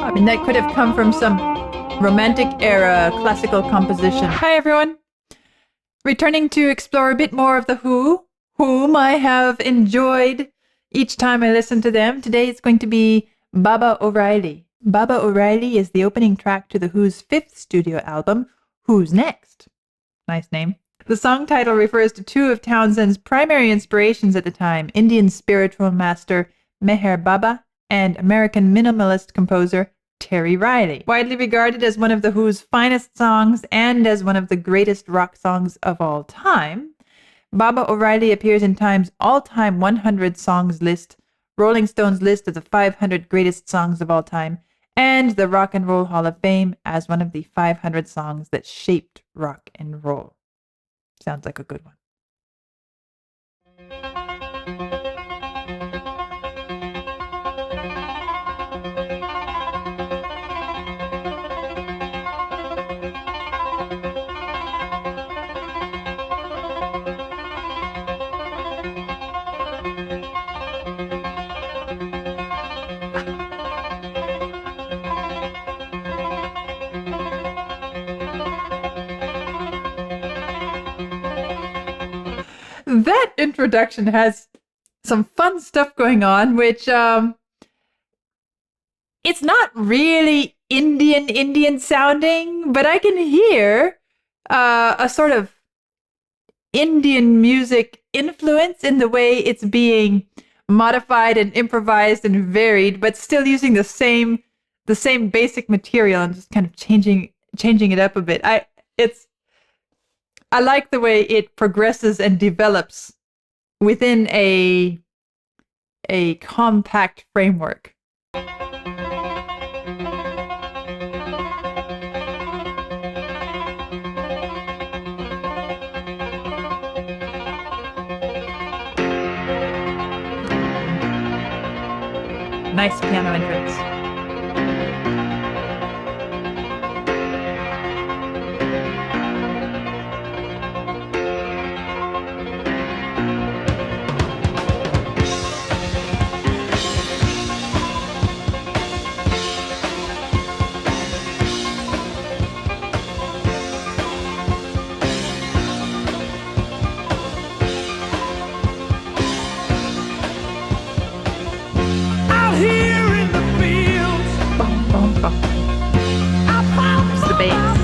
I mean, that could have come from some romantic era classical composition. Hi, everyone. Returning to explore a bit more of The Who, whom I have enjoyed each time I listen to them. Today it's going to be Baba O'Reilly. Baba O'Reilly is the opening track to The Who's fifth studio album, Who's Next? Nice name. The song title refers to two of Townsend's primary inspirations at the time, Indian spiritual master Meher Baba and American minimalist composer Terry Riley. Widely regarded as one of The Who's finest songs and as one of the greatest rock songs of all time, Baba O'Reilly appears in Time's all-time 100 songs list, Rolling Stone's list of the 500 greatest songs of all time, and the Rock and Roll Hall of Fame as one of the 500 songs that shaped rock and roll. Sounds like a good one. That introduction has some fun stuff going on, which it's not really Indian sounding, but I can hear a sort of Indian music influence in the way it's being modified and improvised and varied, but still using the same basic material and just kind of changing it up a bit. I like the way it progresses and develops within a compact framework. Nice piano entrance. It's the bass.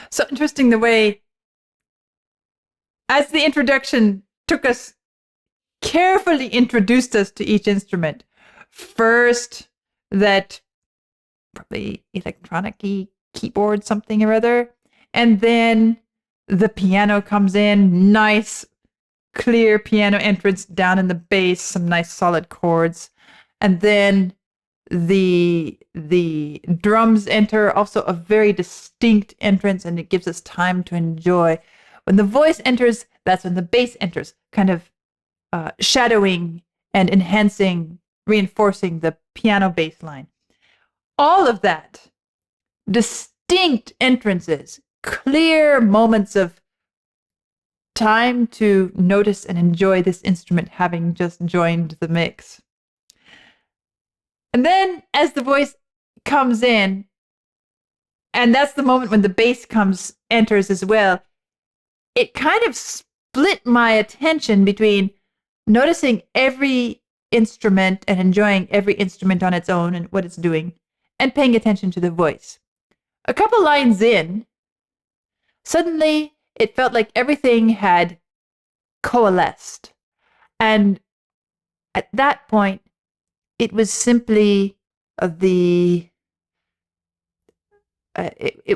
So interesting the way, as the introduction carefully introduced us to each instrument. First, that probably electronic-y keyboard something or other, and then the piano comes in, nice, clear piano entrance down in the bass, some nice solid chords, and then the drums enter, also a very distinct entrance, and it gives us time to enjoy. When the voice enters, that's when the bass enters, kind of shadowing and enhancing, reinforcing the piano bass line. All of that, distinct entrances, clear moments of time to notice and enjoy this instrument having just joined the mix. And then as the voice comes in, and that's the moment when the bass enters as well, it kind of split my attention between noticing every instrument and enjoying every instrument on its own and what it's doing, and paying attention to the voice. A couple lines in, suddenly it felt like everything had coalesced. And at that point, it was simply it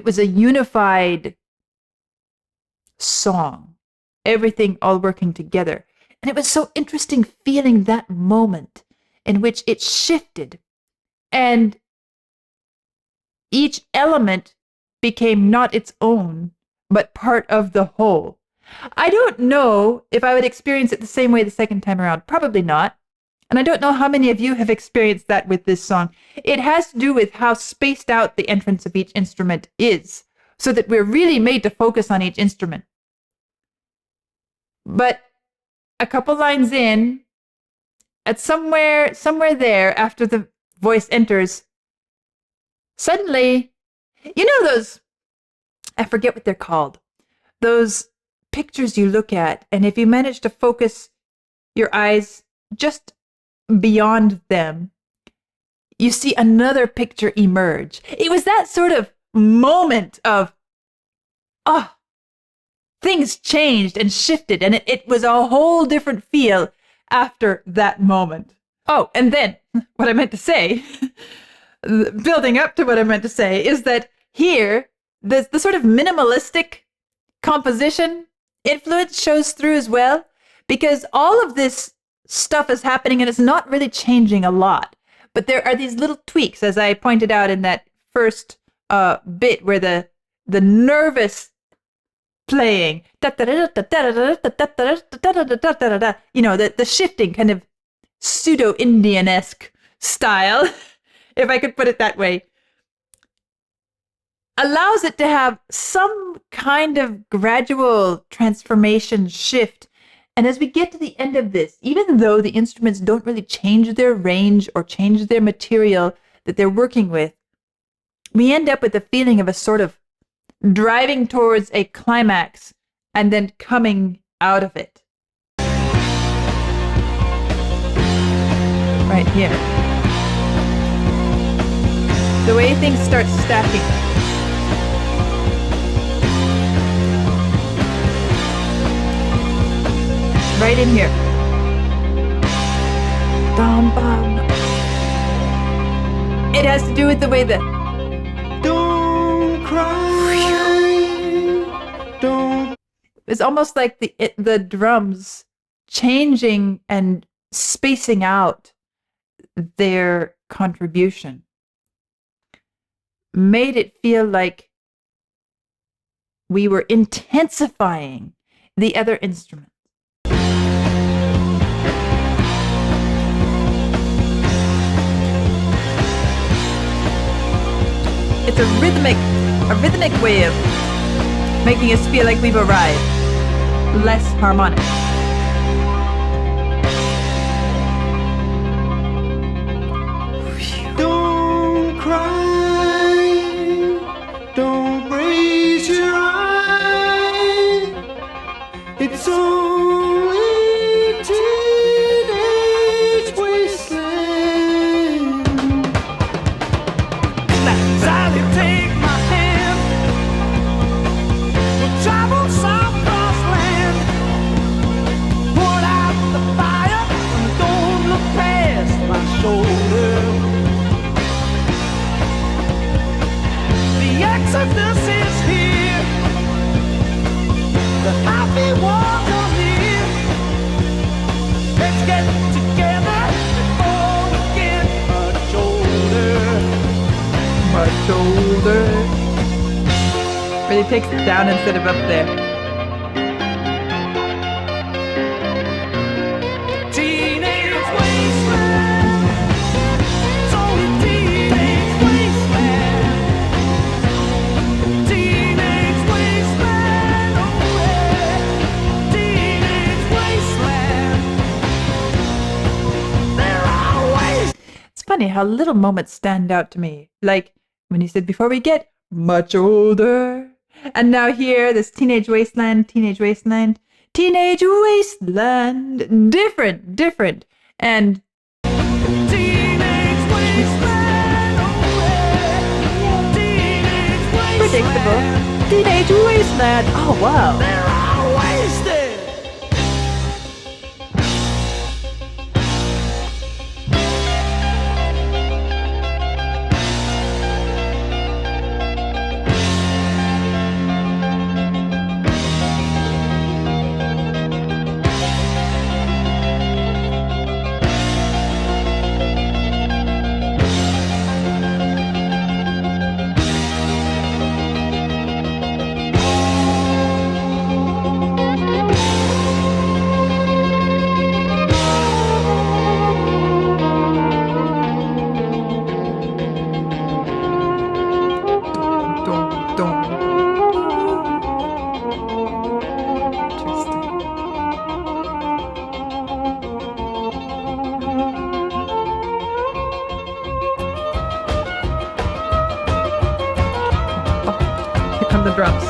was a unified song, everything all working together. And it was so interesting feeling that moment in which it shifted and each element became not its own, but part of the whole. I don't know if I would experience it the same way the second time around. Probably not. And I don't know how many of you have experienced that with this song. It has to do with how spaced out the entrance of each instrument is, so that we're really made to focus on each instrument. But a couple lines in, at somewhere there after the voice enters, suddenly, you know those, I forget what they're called, those pictures you look at, and if you manage to focus your eyes just beyond them, you see another picture emerge. It was that sort of moment of, things changed and shifted, and it was a whole different feel after that moment. Oh, and then what I meant to say, building up to what I meant to say, is that here, the sort of minimalistic composition influence shows through as well, because all of this stuff is happening and it's not really changing a lot. But there are these little tweaks, as I pointed out in that first bit where the nervous playing, you know, the shifting kind of pseudo-Indian-esque style, if I could put it that way, allows it to have some kind of gradual transformation shift. And as we get to the end of this, even though the instruments don't really change their range or change their material that they're working with, we end up with the feeling of a sort of driving towards a climax and then coming out of it. Right here. The way things start stacking. Right in here. Bum, bum. It has to do with the way that it's almost like the drums changing and spacing out their contribution made it feel like we were intensifying the other instruments. It's a rhythmic way of making us feel like we've arrived. Less harmonic. Don't cry, don't raise your eye. It's only teenage wasteland. Sally, take my hand. We'll travel south across land. Put out the fire and don't look past my shoulder. The exodus is here. The happy ones are near. Let's get together before we get much older. Much older. Really takes it down instead of up there. Teenage wasteland. It's only teenage wasteland. Teenage wasteland. Oh yeah. Teenage wasteland. There are ways. It's funny how little moments stand out to me. Like when he said, before we get much older. And now here, this teenage wasteland. Different. And Teenage wasteland. Oh yeah. beautiful. Teenage Wasteland. Oh, wow. They're all wasted. Dun, dun. Interesting. Oh, here come the drums.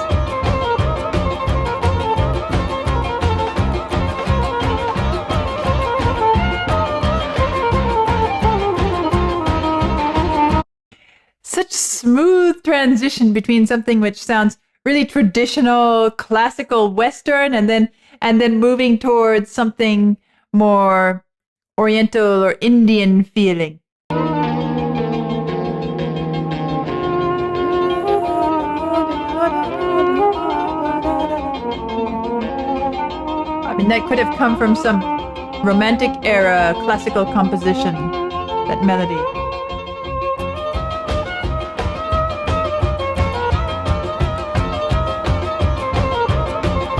Such smooth transition between something which sounds really traditional, classical Western, and then moving towards something more Oriental or Indian feeling. I mean, that could have come from some romantic era classical composition, that melody.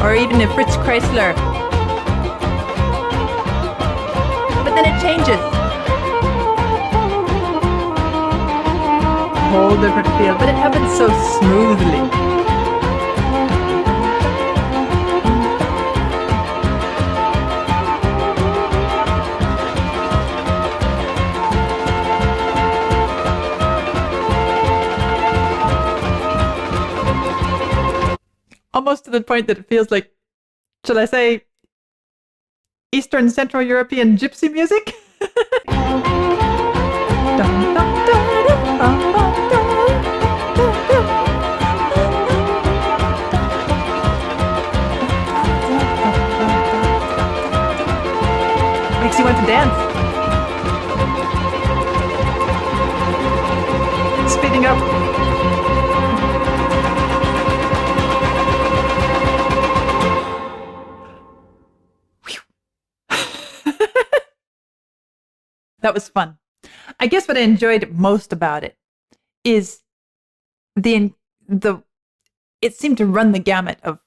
Or even a Fritz Kreisler. But then it changes. Whole different feel, but it happens so smoothly. Almost to the point that it feels like, shall I say, Eastern Central European gypsy music? Makes you want to dance. Speeding up. That was fun. I guess what I enjoyed most about it is it seemed to run the gamut of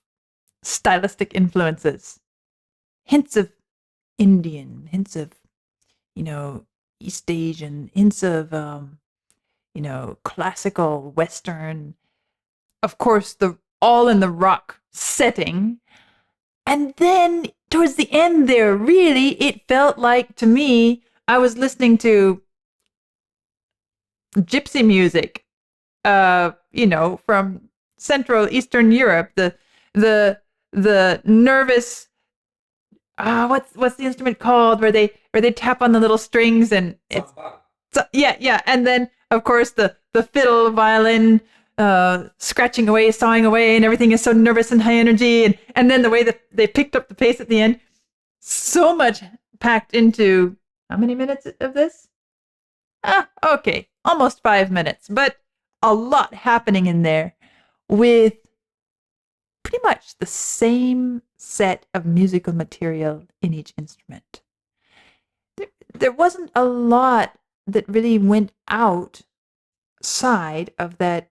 stylistic influences. Hints of Indian, hints of, East Asian, hints of, classical Western. Of course, all in the rock setting. And then towards the end there, really, it felt like, to me, I was listening to gypsy music, from Central Eastern Europe. The nervous, what's the instrument called where they tap on the little strings and it's yeah, and then of course the fiddle, violin, scratching away, sawing away, and everything is so nervous and high energy, and then the way that they picked up the pace at the end, so much packed into. How many minutes of this? Okay, almost 5 minutes, but a lot happening in there with pretty much the same set of musical material in each instrument. There wasn't a lot that really went outside of that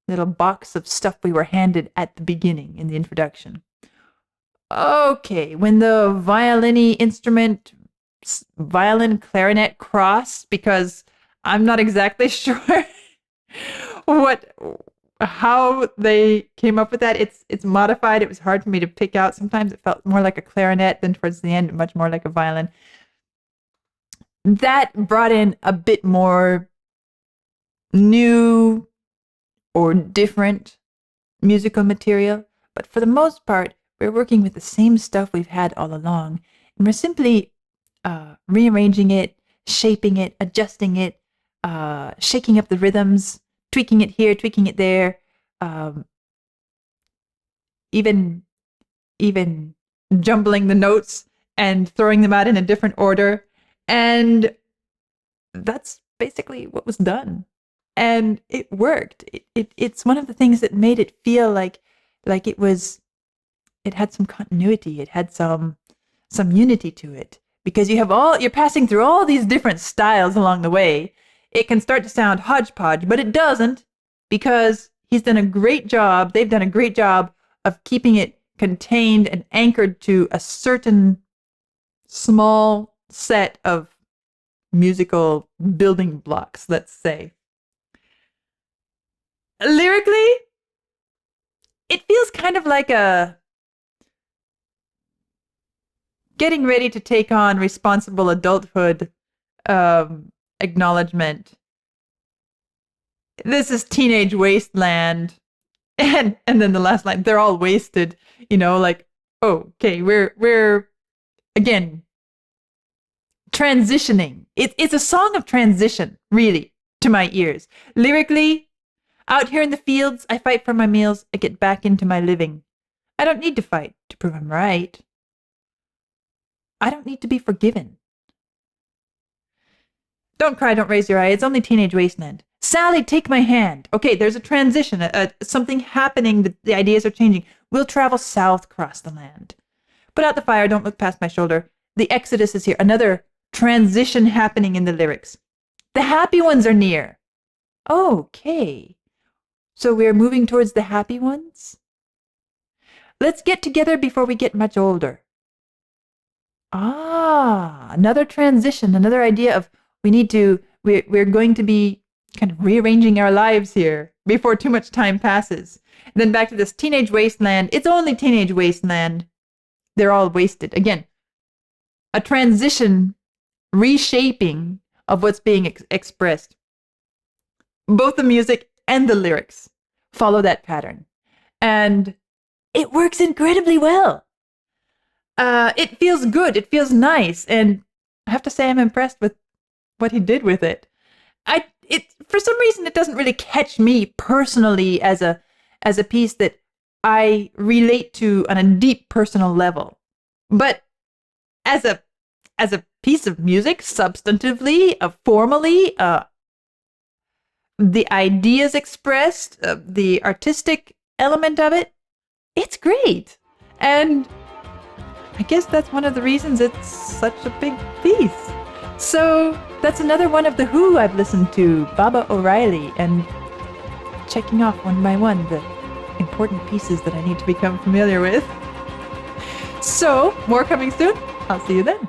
little box of stuff we were handed at the beginning in the introduction. Okay, when the violin-y instrument, violin clarinet cross, because I'm not exactly sure how they came up with that. It's modified. It was hard for me to pick out. Sometimes it felt more like a clarinet, then towards the end much more like a violin. That brought in a bit more new or different musical material, but for the most part we're working with the same stuff we've had all along, and we're simply rearranging it, shaping it, adjusting it, shaking up the rhythms, tweaking it here, tweaking it there, um, even even jumbling the notes and throwing them out in a different order. And that's basically what was done. And it worked. It's one of the things that made it feel like it had some continuity. It had some unity to it. Because you're passing through all these different styles along the way. It can start to sound hodgepodge, but it doesn't, because they've done a great job of keeping it contained and anchored to a certain small set of musical building blocks, let's say. Lyrically, it feels kind of like a getting ready to take on responsible adulthood acknowledgement. This is teenage wasteland. And then the last line, they're all wasted, like, oh, okay, we're again transitioning. It's a song of transition, really, to my ears. Lyrically, out here in the fields, I fight for my meals, I get back into my living. I don't need to fight to prove I'm right. I don't need to be forgiven. Don't cry, don't raise your eye. It's only teenage wasteland. Sally, take my hand. Okay, there's a transition, something happening. The ideas are changing. We'll travel south across the land. Put out the fire, don't look past my shoulder. The exodus is here. Another transition happening in the lyrics. The happy ones are near. Okay. So we're moving towards the happy ones? Let's get together before we get much older. Another transition, another idea of we're going to be kind of rearranging our lives here before too much time passes. And then back to this teenage wasteland. It's only teenage wasteland. They're all wasted. Again, a transition, reshaping of what's being expressed. Both the music and the lyrics follow that pattern. And it works incredibly well. It feels good. It feels nice. And I have to say I'm impressed with what he did with it. For some reason, it doesn't really catch me personally as a piece that I relate to on a deep personal level. But as a piece of music, substantively, formally, the ideas expressed, the artistic element of it, it's great. And I guess that's one of the reasons it's such a big piece. So that's another one of the Who I've listened to, Baba O'Reilly, and checking off one by one the important pieces that I need to become familiar with. So, more coming soon. I'll see you then.